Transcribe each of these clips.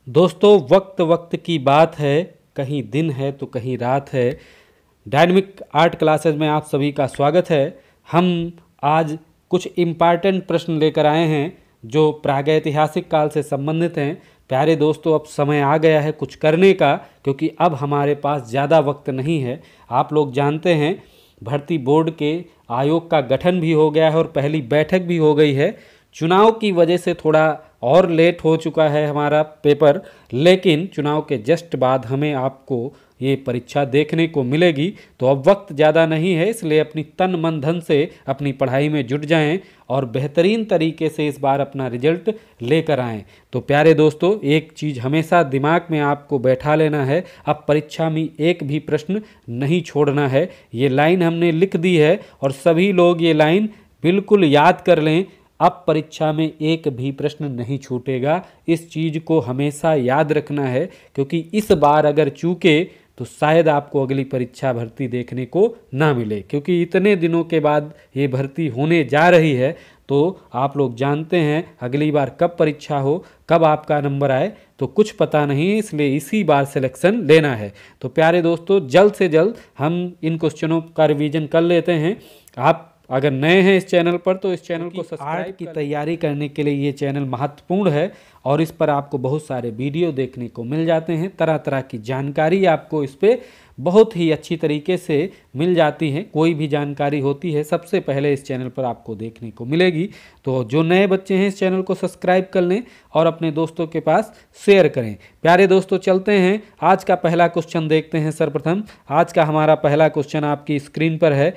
दोस्तों, वक्त वक्त की बात है, कहीं दिन है तो कहीं रात है। डायनेमिक आर्ट क्लासेस में आप सभी का स्वागत है। हम आज कुछ इम्पॉर्टेंट प्रश्न लेकर आए हैं जो प्रागैतिहासिक काल से संबंधित हैं। प्यारे दोस्तों, अब समय आ गया है कुछ करने का, क्योंकि अब हमारे पास ज़्यादा वक्त नहीं है। आप लोग जानते हैं भर्ती बोर्ड के आयोग का गठन भी हो गया है और पहली बैठक भी हो गई है। चुनाव की वजह से थोड़ा और लेट हो चुका है हमारा पेपर, लेकिन चुनाव के जस्ट बाद हमें आपको ये परीक्षा देखने को मिलेगी। तो अब वक्त ज़्यादा नहीं है, इसलिए अपनी तन मन धन से अपनी पढ़ाई में जुट जाएं और बेहतरीन तरीके से इस बार अपना रिजल्ट लेकर आएं। तो प्यारे दोस्तों, एक चीज़ हमेशा दिमाग में आपको बैठा लेना है, अब परीक्षा में एक भी प्रश्न नहीं छोड़ना है। ये लाइन हमने लिख दी है और सभी लोग ये लाइन बिल्कुल याद कर लें। अब परीक्षा में एक भी प्रश्न नहीं छूटेगा, इस चीज़ को हमेशा याद रखना है, क्योंकि इस बार अगर चूके तो शायद आपको अगली परीक्षा भर्ती देखने को ना मिले, क्योंकि इतने दिनों के बाद ये भर्ती होने जा रही है। तो आप लोग जानते हैं अगली बार कब परीक्षा हो, कब आपका नंबर आए, तो कुछ पता नहीं, इसलिए इसी बार सिलेक्शन लेना है। तो प्यारे दोस्तों, जल्द से जल्द हम इन क्वेश्चनों का रिवीजन कर लेते हैं। आप अगर नए हैं इस चैनल पर तो इस चैनल को सब्सक्राइब आर्ट की तैयारी करने के लिए ये चैनल महत्वपूर्ण है और इस पर आपको बहुत सारे वीडियो देखने को मिल जाते हैं। तरह तरह की जानकारी आपको इस पर बहुत ही अच्छी तरीके से मिल जाती है। कोई भी जानकारी होती है सबसे पहले इस चैनल पर आपको देखने को मिलेगी। तो जो नए बच्चे हैं इस चैनल को सब्सक्राइब कर लें और अपने दोस्तों के पास शेयर करें। प्यारे दोस्तों, चलते हैं आज का पहला क्वेश्चन देखते हैं। सर्वप्रथम आज का हमारा पहला क्वेश्चन आपकी स्क्रीन पर है।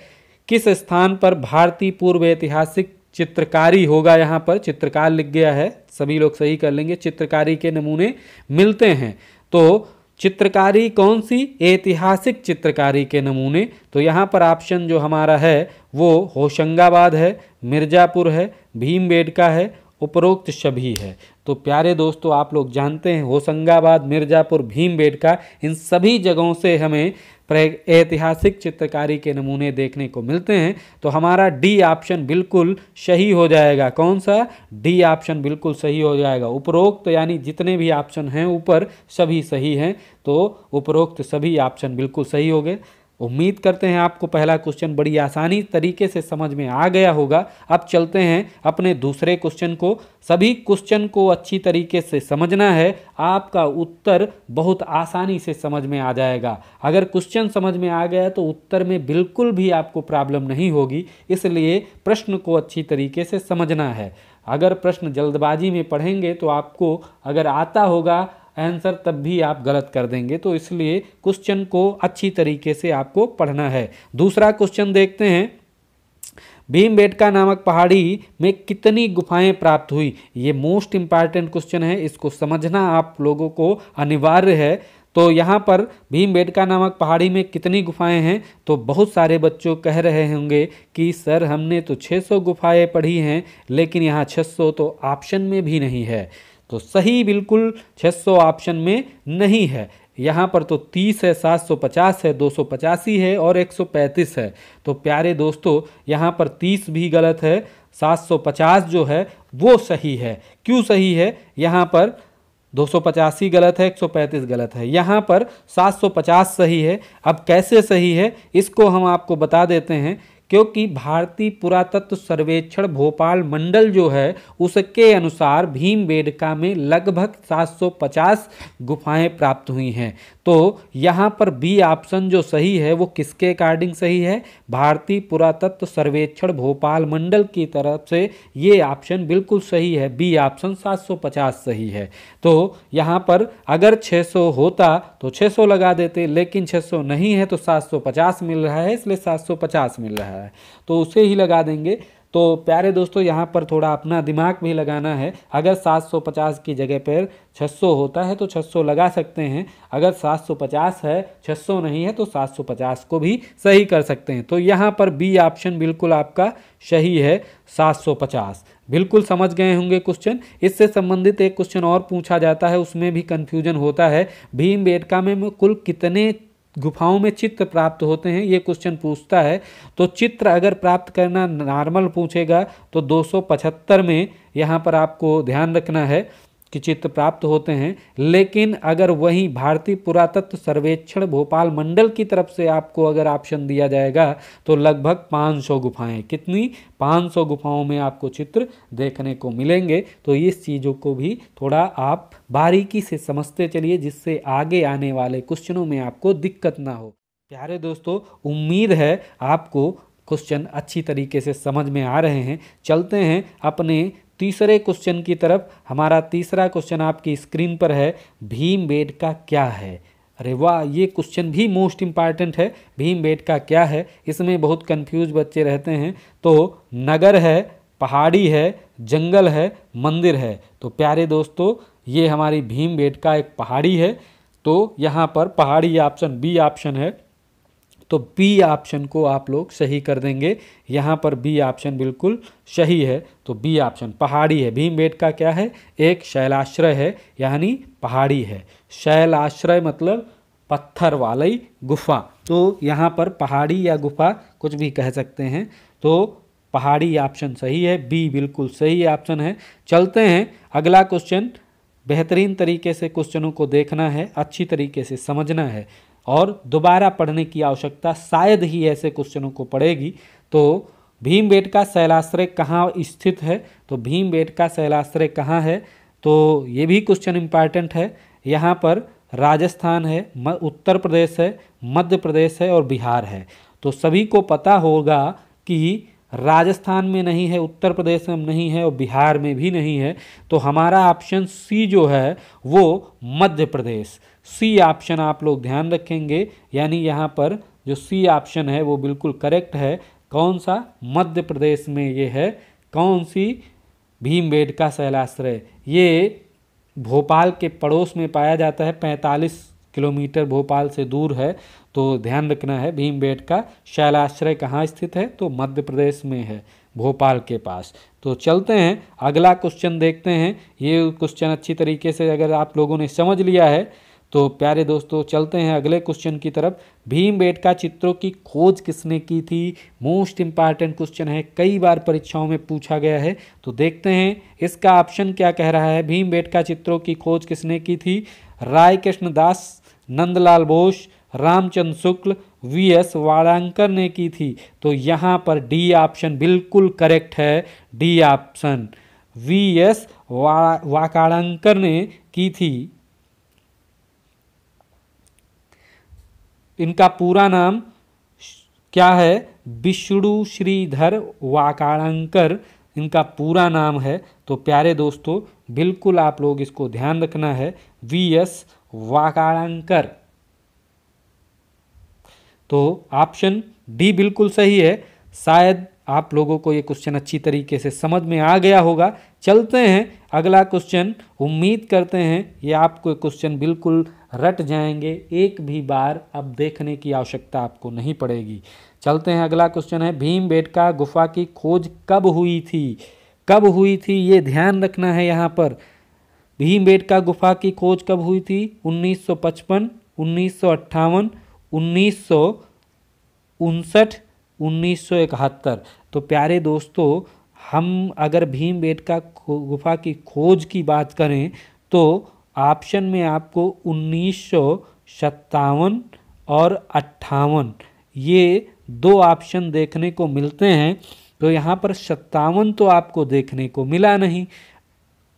किस स्थान पर भारतीय पूर्व ऐतिहासिक चित्रकारी होगा? यहाँ पर चित्रकार लिख गया है, सभी लोग सही कर लेंगे। चित्रकारी के नमूने मिलते हैं, तो चित्रकारी कौन सी? ऐतिहासिक चित्रकारी के नमूने। तो यहाँ पर ऑप्शन जो हमारा है वो होशंगाबाद है, मिर्ज़ापुर है, भीमबेटका है, उपरोक्त सभी है। तो प्यारे दोस्तों, आप लोग जानते हैं होशंगाबाद, मिर्ज़ापुर, भीमबेटका, इन सभी जगहों से हमें ऐतिहासिक चित्रकारी के नमूने देखने को मिलते हैं। तो हमारा डी ऑप्शन बिल्कुल सही हो जाएगा। कौन सा? डी ऑप्शन बिल्कुल सही हो जाएगा। उपरोक्त यानी जितने भी ऑप्शन हैं ऊपर सभी सही हैं, तो उपरोक्त सभी ऑप्शन बिल्कुल सही हो गए। उम्मीद करते हैं आपको पहला क्वेश्चन बड़ी आसानी तरीके से समझ में आ गया होगा। अब चलते हैं अपने दूसरे क्वेश्चन को। सभी क्वेश्चन को अच्छी तरीके से समझना है, आपका उत्तर बहुत आसानी से समझ में आ जाएगा। अगर क्वेश्चन समझ में आ गया तो उत्तर में बिल्कुल भी आपको प्रॉब्लम नहीं होगी, इसलिए प्रश्न को अच्छी तरीके से समझना है। अगर प्रश्न जल्दबाजी में पढ़ेंगे तो आपको अगर आता होगा आंसर तब भी आप गलत कर देंगे, तो इसलिए क्वेश्चन को अच्छी तरीके से आपको पढ़ना है। दूसरा क्वेश्चन देखते हैं। भीमबेटका नामक पहाड़ी में कितनी गुफाएं प्राप्त हुई? ये मोस्ट इंपॉर्टेंट क्वेश्चन है, इसको समझना आप लोगों को अनिवार्य है। तो यहाँ पर भीमबेटका नामक पहाड़ी में कितनी गुफाएं हैं? तो बहुत सारे बच्चों कह रहे होंगे कि सर हमने तो 600 गुफाएं पढ़ी हैं, लेकिन यहाँ 600 तो ऑप्शन में भी नहीं है। तो सही बिल्कुल 600 ऑप्शन में नहीं है। यहाँ पर तो 30 है, 750 है, 285 है और 135 है। तो प्यारे दोस्तों, यहाँ पर 30 भी गलत है, 750 जो है वो सही है। क्यों सही है? यहाँ पर 285 गलत है, 135 गलत है, यहाँ पर 750 सही है। अब कैसे सही है इसको हम आपको बता देते हैं। क्योंकि भारतीय पुरातत्व सर्वेक्षण भोपाल मंडल जो है उसके अनुसार भीमबेटका में लगभग 750 गुफाएं प्राप्त हुई हैं। तो यहाँ पर बी ऑप्शन जो सही है वो किसके अकॉर्डिंग सही है? भारतीय पुरातत्व सर्वेक्षण भोपाल मंडल की तरफ से ये ऑप्शन बिल्कुल सही है। बी ऑप्शन 750 सही है। तो यहाँ पर अगर 600 होता तो 600 लगा देते, लेकिन 600 नहीं है तो 750 मिल रहा है, इसलिए 750 मिल रहा है, तो उसे ही लगा देंगे। तो प्यारे दोस्तों, यहाँ पर थोड़ा अपना दिमाग भी लगाना है। अगर 750 की जगह पर 600 होता है तो 600 लगा सकते हैं। अगर 750 है, 600 नहीं है, तो 750 को भी सही कर सकते हैं। तो यहाँ पर बी ऑप्शन बिल्कुल आपका सही है, 750। बिल्कुल समझ गए होंगे क्वेश्चन। इससे संबंधित एक क्वेश्चन और पूछा जाता है, उसमें भी कन्फ्यूजन होता है। भीमबेटका में कुल कितने गुफाओं में चित्र प्राप्त होते हैं, ये क्वेश्चन पूछता है। तो चित्र अगर प्राप्त करना नॉर्मल पूछेगा तो 275 में यहाँ पर आपको ध्यान रखना है, के चित्र प्राप्त होते हैं। लेकिन अगर वहीं भारतीय पुरातत्व सर्वेक्षण भोपाल मंडल की तरफ से आपको अगर ऑप्शन दिया जाएगा तो लगभग 500 गुफाएं, कितनी 500 गुफाओं में आपको चित्र देखने को मिलेंगे। तो इस चीज़ों को भी थोड़ा आप बारीकी से समझते चलिए, जिससे आगे आने वाले क्वेश्चनों में आपको दिक्कत ना हो। प्यारे दोस्तों, उम्मीद है आपको क्वेश्चन अच्छी तरीके से समझ में आ रहे हैं। चलते हैं अपने तीसरे क्वेश्चन की तरफ। हमारा तीसरा क्वेश्चन आपकी स्क्रीन पर है, भीमबेटका क्या है। अरे वाह, ये क्वेश्चन भी मोस्ट इम्पॉर्टेंट है। भीमबेटका क्या है, इसमें बहुत कंफ्यूज बच्चे रहते हैं। तो नगर है, पहाड़ी है, जंगल है, मंदिर है। तो प्यारे दोस्तों, ये हमारी भीमबेटका एक पहाड़ी है। तो यहाँ पर पहाड़ी ऑप्शन बी ऑप्शन है, तो बी ऑप्शन को आप लोग सही कर देंगे। यहाँ पर बी ऑप्शन बिल्कुल सही है। तो बी ऑप्शन पहाड़ी है। भीमबेटका क्या है, एक शैलाश्रय है, यानी पहाड़ी है। शैलाश्रय मतलब पत्थर वाली गुफा। तो यहाँ पर पहाड़ी या गुफा कुछ भी कह सकते हैं। तो पहाड़ी ऑप्शन सही है, बी बिल्कुल सही ऑप्शन है। चलते हैं अगला क्वेश्चन। बेहतरीन तरीके से क्वेश्चनों को देखना है, अच्छी तरीके से समझना है और दोबारा पढ़ने की आवश्यकता शायद ही ऐसे क्वेश्चनों को पड़ेगी। तो भीमबेटका शैलाश्रय कहाँ स्थित है, तो भीमबेटका शैलाश्रय कहाँ है, तो ये भी क्वेश्चन इम्पॉर्टेंट है। यहाँ पर राजस्थान है, उत्तर प्रदेश है, मध्य प्रदेश है और बिहार है। तो सभी को पता होगा कि राजस्थान में नहीं है, उत्तर प्रदेश में नहीं है और बिहार में भी नहीं है। तो हमारा ऑप्शन सी जो है वो मध्य प्रदेश, सी ऑप्शन आप लोग ध्यान रखेंगे। यानी यहाँ पर जो सी ऑप्शन है वो बिल्कुल करेक्ट है। कौन सा, मध्य प्रदेश में ये है। कौन सी, भीमबेटका शैलाश्रय। ये भोपाल के पड़ोस में पाया जाता है, 45 किलोमीटर भोपाल से दूर है। तो ध्यान रखना है, भीमबेटका शैलाश्रय कहाँ स्थित है, तो मध्य प्रदेश में है, भोपाल के पास। तो चलते हैं अगला क्वेश्चन देखते हैं। ये क्वेश्चन अच्छी तरीके से अगर आप लोगों ने समझ लिया है तो प्यारे दोस्तों चलते हैं अगले क्वेश्चन की तरफ। भीमबेटका चित्रों की खोज किसने की थी, मोस्ट इम्पॉर्टेंट क्वेश्चन है, कई बार परीक्षाओं में पूछा गया है। तो देखते हैं इसका ऑप्शन क्या कह रहा है। भीमबेटका चित्रों की खोज किसने की थी, राय कृष्णदास, नंदलाल बोस, रामचंद्र शुक्ल, वी.एस. वाकाड़कर ने की थी। तो यहाँ पर डी ऑप्शन बिल्कुल करेक्ट है। D option V S. वाकाड़कर ने की थी। इनका पूरा नाम क्या है, विष्णु श्रीधर वाकाड़कर इनका पूरा नाम है। तो प्यारे दोस्तों बिल्कुल आप लोग इसको ध्यान रखना है, वी.एस. वाकाड़कर। तो ऑप्शन डी बिल्कुल सही है। शायद आप लोगों को ये क्वेश्चन अच्छी तरीके से समझ में आ गया होगा। चलते हैं अगला क्वेश्चन। उम्मीद करते हैं ये आपको क्वेश्चन बिल्कुल रट जाएंगे, एक भी बार अब देखने की आवश्यकता आपको नहीं पड़ेगी। चलते हैं अगला क्वेश्चन है, भीमबेटका गुफा की खोज कब हुई थी, कब हुई थी ये ध्यान रखना है। यहाँ पर भीमबेटका गुफा की खोज कब हुई थी, 1955, 1958, 1959, 1971। तो प्यारे दोस्तों हम अगर भीमबेटका गुफा की खोज की बात करें तो ऑप्शन में आपको 1957 और 58 ये दो ऑप्शन देखने को मिलते हैं। तो यहाँ पर 57 तो आपको देखने को मिला नहीं,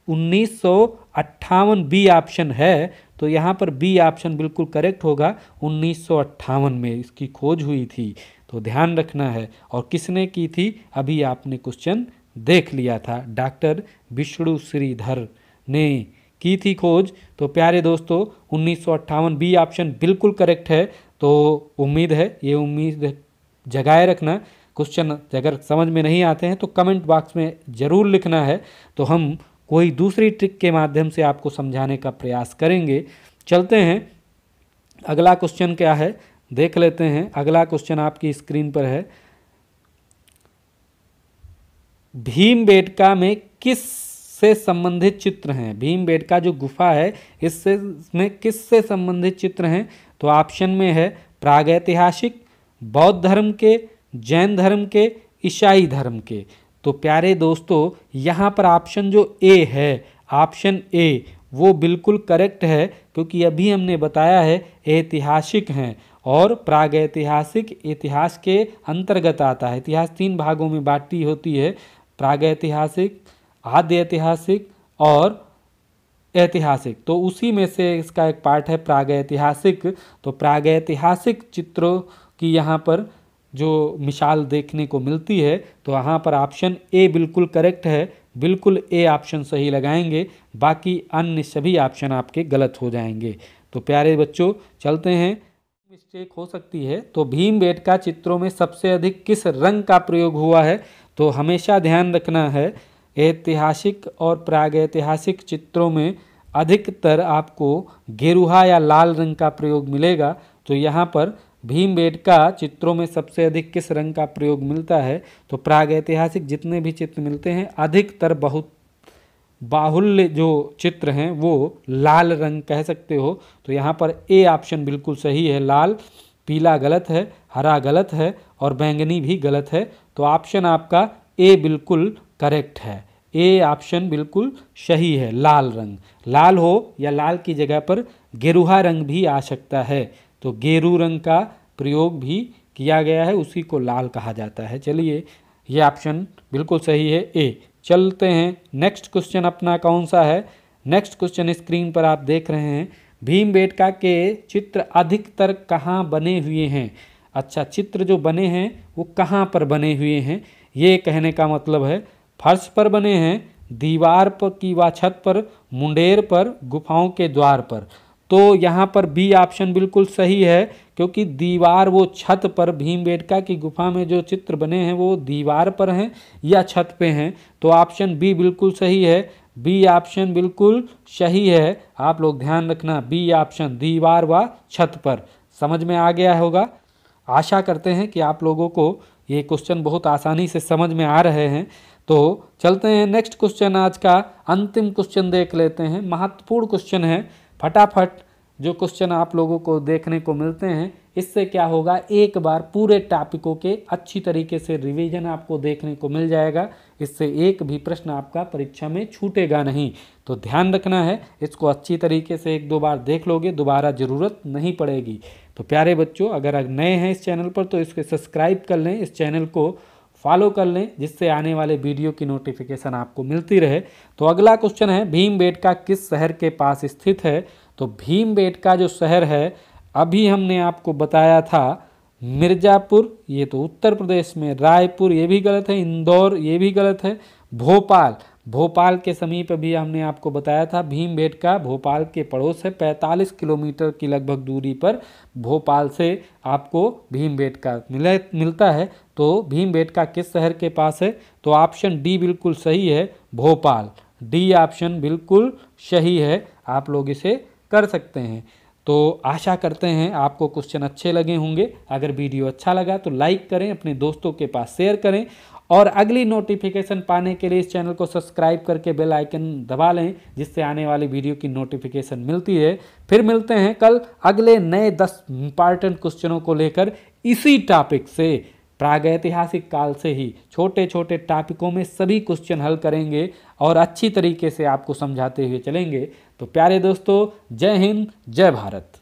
1958 बी ऑप्शन है। तो यहाँ पर बी ऑप्शन बिल्कुल करेक्ट होगा, 1958 में इसकी खोज हुई थी। तो ध्यान रखना है। और किसने की थी, अभी आपने क्वेश्चन देख लिया था, डॉक्टर विष्णु श्रीधर ने की थी खोज। तो प्यारे दोस्तों 1958 बी ऑप्शन बिल्कुल करेक्ट है। तो उम्मीद है, ये उम्मीद जगाए रखना। क्वेश्चन अगर समझ में नहीं आते हैं तो कमेंट बॉक्स में ज़रूर लिखना है, तो हम कोई दूसरी ट्रिक के माध्यम से आपको समझाने का प्रयास करेंगे। चलते हैं अगला क्वेश्चन क्या है देख लेते हैं। अगला क्वेश्चन आपकी स्क्रीन पर है, भीमबेटका में किस से संबंधित चित्र हैं, भीमबेटका जो गुफा है इसमें किस से संबंधित चित्र हैं। तो ऑप्शन में है प्रागैतिहासिक, बौद्ध धर्म के, जैन धर्म के, ईसाई धर्म के। तो प्यारे दोस्तों यहाँ पर ऑप्शन जो ए है, ऑप्शन ए वो बिल्कुल करेक्ट है, क्योंकि अभी हमने बताया है ऐतिहासिक हैं और प्रागैतिहासिक इतिहास के अंतर्गत आता है। इतिहास 3 भागों में बांटी होती है, प्रागैतिहासिक, आद्य ऐतिहासिक और ऐतिहासिक। तो उसी में से इसका एक पार्ट है प्रागैतिहासिक। तो प्रागैतिहासिक चित्रों की यहाँ पर जो मिसाल देखने को मिलती है, तो यहाँ पर ऑप्शन ए बिल्कुल करेक्ट है। बिल्कुल ए ऑप्शन सही लगाएंगे, बाकी अन्य सभी ऑप्शन आपके गलत हो जाएंगे। तो प्यारे बच्चों चलते हैं, मिस्टेक हो सकती है। तो भीमबेटका चित्रों में सबसे अधिक किस रंग का प्रयोग हुआ है? तो हमेशा ध्यान रखना है, ऐतिहासिक और प्रागैतिहासिक चित्रों में अधिकतर आपको गेरुहा या लाल रंग का प्रयोग मिलेगा। तो यहाँ पर भीमबेटका चित्रों में सबसे अधिक किस रंग का प्रयोग मिलता है? तो प्रागैतिहासिक जितने भी चित्र मिलते हैं, अधिकतर बहुत बाहुल्य जो चित्र हैं वो लाल रंग कह सकते हो। तो यहाँ पर ए ऑप्शन बिल्कुल सही है, लाल। पीला गलत है, हरा गलत है और बैंगनी भी गलत है। तो ऑप्शन आपका ए बिल्कुल करेक्ट है। ए ऑप्शन बिल्कुल सही है, लाल रंग। लाल हो या लाल की जगह पर गेरुहा रंग भी आ सकता है। तो गेरू रंग का प्रयोग भी किया गया है, उसी को लाल कहा जाता है। चलिए, ये ऑप्शन बिल्कुल सही है, ए। चलते हैं, नेक्स्ट क्वेश्चन अपना कौन सा है? नेक्स्ट क्वेश्चन स्क्रीन पर आप देख रहे हैं, भीमबेटका के चित्र अधिकतर कहाँ बने हुए हैं? अच्छा, चित्र जो बने हैं वो कहाँ पर बने हुए हैं? ये कहने का मतलब है फर्श पर बने हैं, दीवार पर की व छत पर, मुंडेर पर, गुफाओं के द्वार पर। तो यहाँ पर बी ऑप्शन बिल्कुल सही है, क्योंकि दीवार वो छत पर, भीमबेटका की गुफा में जो चित्र बने हैं वो दीवार पर हैं या छत पे हैं। तो ऑप्शन बी बिल्कुल सही है। बी ऑप्शन बिल्कुल सही है, आप लोग ध्यान रखना, बी ऑप्शन दीवार व छत पर। समझ में आ गया होगा। आशा करते हैं कि आप लोगों को ये क्वेश्चन बहुत आसानी से समझ में आ रहे हैं। तो चलते हैं नेक्स्ट क्वेश्चन, आज का अंतिम क्वेश्चन देख लेते हैं। महत्वपूर्ण क्वेश्चन है, फटाफट जो क्वेश्चन आप लोगों को देखने को मिलते हैं, इससे क्या होगा, एक बार पूरे टॉपिकों के अच्छी तरीके से रिवीजन आपको देखने को मिल जाएगा। इससे एक भी प्रश्न आपका परीक्षा में छूटेगा नहीं। तो ध्यान रखना है, इसको अच्छी तरीके से 1-2 बार देख लोगे, दोबारा ज़रूरत नहीं पड़ेगी। तो प्यारे बच्चों, अगर नए हैं इस चैनल पर तो इसको सब्सक्राइब कर लें, इस चैनल को फॉलो कर लें, जिससे आने वाले वीडियो की नोटिफिकेशन आपको मिलती रहे। तो अगला क्वेश्चन है, भीमबेटका किस शहर के पास स्थित है? तो भीमबेटका जो शहर है, अभी हमने आपको बताया था मिर्ज़ापुर, ये तो उत्तर प्रदेश में, रायपुर ये भी गलत है, इंदौर ये भी गलत है, भोपाल के समीप अभी हमने आपको बताया था भीमबेटका भोपाल के पड़ोस है, 45 किलोमीटर की लगभग दूरी पर भोपाल से आपको भीमबेटका मिलता है। तो भीमबेटका किस शहर के पास है? तो ऑप्शन डी बिल्कुल सही है, भोपाल। डी ऑप्शन बिल्कुल सही है, आप लोग इसे कर सकते हैं। तो आशा करते हैं आपको क्वेश्चन अच्छे लगे होंगे। अगर वीडियो अच्छा लगा तो लाइक करें, अपने दोस्तों के पास शेयर करें और अगली नोटिफिकेशन पाने के लिए इस चैनल को सब्सक्राइब करके बेल आइकन दबा लें, जिससे आने वाली वीडियो की नोटिफिकेशन मिलती है। फिर मिलते हैं कल अगले नए 10 इंपॉर्टेंट क्वेश्चनों को लेकर, इसी टॉपिक से, प्रागैतिहासिक काल से ही छोटे छोटे टॉपिकों में सभी क्वेश्चन हल करेंगे और अच्छी तरीके से आपको समझाते हुए चलेंगे। तो प्यारे दोस्तों, जय हिंद, जय भारत।